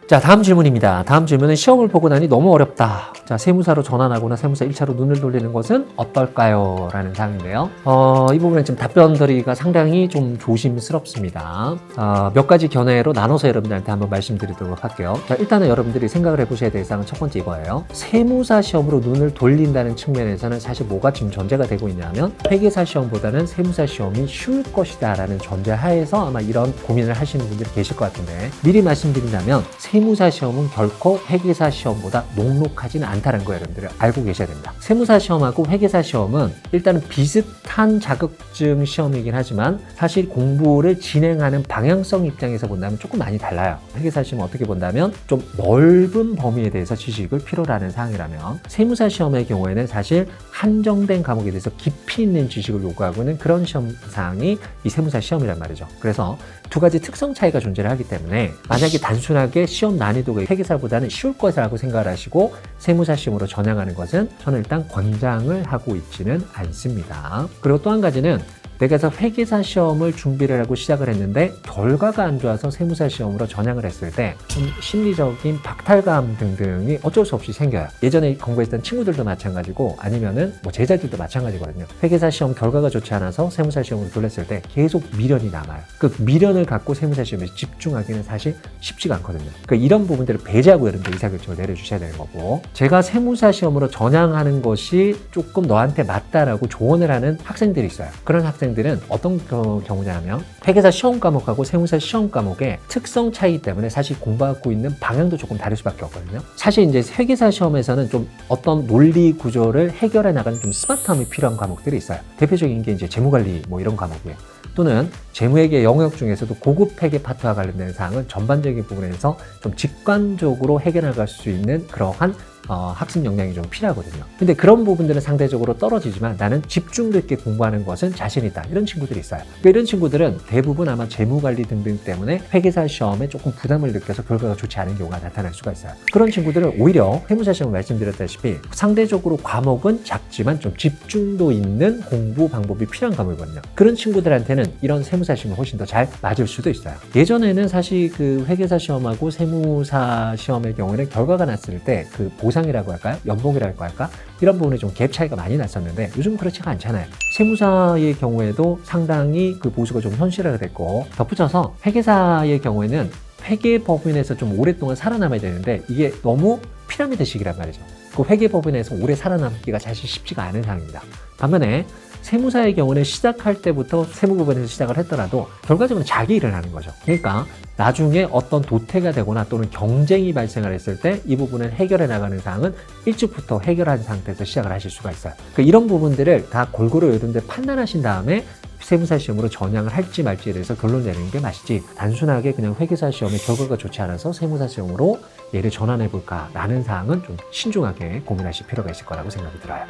자, 다음 질문입니다. 다음 질문은 시험을 보고 나니 너무 어렵다. 자, 세무사로 전환하거나 세무사 1차로 눈을 돌리는 것은 어떨까요? 라는 사항인데요. 이 부분에 지금 답변드리기가 상당히 좀 조심스럽습니다. 몇 가지 견해로 나눠서 여러분들한테 한번 말씀드리도록 할게요. 자, 일단은 여러분들이 생각을 해보셔야 될 사항은 첫 번째 이거예요. 세무사 시험으로 눈을 돌린다는 측면에서는 사실 뭐가 지금 전제가 되고 있냐면 회계사 시험보다는 세무사 시험이 쉬울 것이다 라는 전제 하에서 아마 이런 고민을 하시는 분들이 계실 것 같은데, 미리 말씀드린다면 세무사 시험은 결코 회계사 시험보다 녹록하지는 않다는 거 여러분들 알고 계셔야 됩니다. 세무사 시험하고 회계사 시험은 일단은 비슷한 자격증 시험이긴 하지만 사실 공부를 진행하는 방향성 입장에서 본다면 조금 많이 달라요. 회계사 시험은 어떻게 본다면 좀 넓은 범위에 대해서 지식을 필요로 하는 사항이라면, 세무사 시험의 경우에는 사실 한정된 과목에 대해서 깊이 있는 지식을 요구하고 있는 그런 시험 사항이 이 세무사 시험이란 말이죠. 그래서 두 가지 특성 차이가 존재를 하기 때문에 만약에 단순하게 시험 난이도가 회계사보다는 쉬울 것이라고 생각을 하시고 세무사 시험으로 전향하는 것은 저는 일단 권장을 하고 있지는 않습니다. 그리고 또 한 가지는 내가 회계사 시험을 준비를 하고 시작을 했는데 결과가 안 좋아서 세무사 시험으로 전향을 했을 때 좀 심리적인 박탈감 등등이 어쩔 수 없이 생겨요. 예전에 공부했던 친구들도 마찬가지고 아니면은 뭐 제자들도 마찬가지거든요. 회계사 시험 결과가 좋지 않아서 세무사 시험으로 돌렸을 때 계속 미련이 남아요. 그 미련을 갖고 세무사 시험에 집중하기는 사실 쉽지가 않거든요. 그러니까 이런 부분들을 배제하고 여러분들 의사결정을 내려주셔야 되는 거고, 제가 세무사 시험으로 전향하는 것이 조금 너한테 맞다라고 조언을 하는 학생들이 있어요. 그런 학생들은 어떤 경우냐면 회계사 시험 과목하고 세무사 시험 과목의 특성 차이 때문에 사실 공부하고 있는 방향도 조금 다를 수밖에 없거든요. 사실 이제 회계사 시험에서는 좀 어떤 논리 구조를 해결해 나가는 좀 스마트함이 필요한 과목들이 있어요. 대표적인 게 이제 재무관리 뭐 이런 과목이에요. 또는 재무회계 영역 중에서도 고급 회계 파트와 관련된 사항은 전반적인 부분에서 좀 직관적으로 해결해 나갈 수 있는 그러한 학습 역량이 좀 필요하거든요. 근데 그런 부분들은 상대적으로 떨어지지만 나는 집중도 있게 공부하는 것은 자신 있다, 이런 친구들이 있어요. 그러니까 이런 친구들은 대부분 아마 재무관리 등등 때문에 회계사 시험에 조금 부담을 느껴서 결과가 좋지 않은 경우가 나타날 수가 있어요. 그런 친구들은 오히려 세무사 시험을 말씀드렸다시피 상대적으로 과목은 작지만 좀 집중도 있는 공부 방법이 필요한 과목이거든요. 그런 친구들한테는 이런 세무사 시험이 훨씬 더 잘 맞을 수도 있어요. 예전에는 사실 그 회계사 시험하고 세무사 시험의 경우에는 결과가 났을 때 그 보상이라고 할까요? 연봉이라고 할까? 이런 부분에 좀 갭 차이가 많이 났었는데 요즘은 그렇지가 않잖아요. 세무사의 경우에도 상당히 그 보수가 좀 현실화가 됐고, 덧붙여서 회계사의 경우에는 회계 법인에서 좀 오랫동안 살아남아야 되는데 이게 너무 피라미드식이란 말이죠. 그 회계 법인에서 오래 살아남기가 사실 쉽지가 않은 상황입니다. 반면에 세무사의 경우는 시작할 때부터 세무법인에서 시작을 했더라도 결과적으로 자기 일을 하는 거죠. 그러니까 나중에 어떤 도태가 되거나 또는 경쟁이 발생을 했을 때 이 부분을 해결해 나가는 사항은 일찍부터 해결한 상태에서 시작을 하실 수가 있어요. 그러니까 이런 부분들을 다 골고루 여러분들 판단하신 다음에 세무사 시험으로 전향을 할지 말지에 대해서 결론 내리는 게 맞지, 단순하게 그냥 회계사 시험의 결과가 좋지 않아서 세무사 시험으로 얘를 전환해 볼까라는 사항은 좀 신중하게 고민하실 필요가 있을 거라고 생각이 들어요.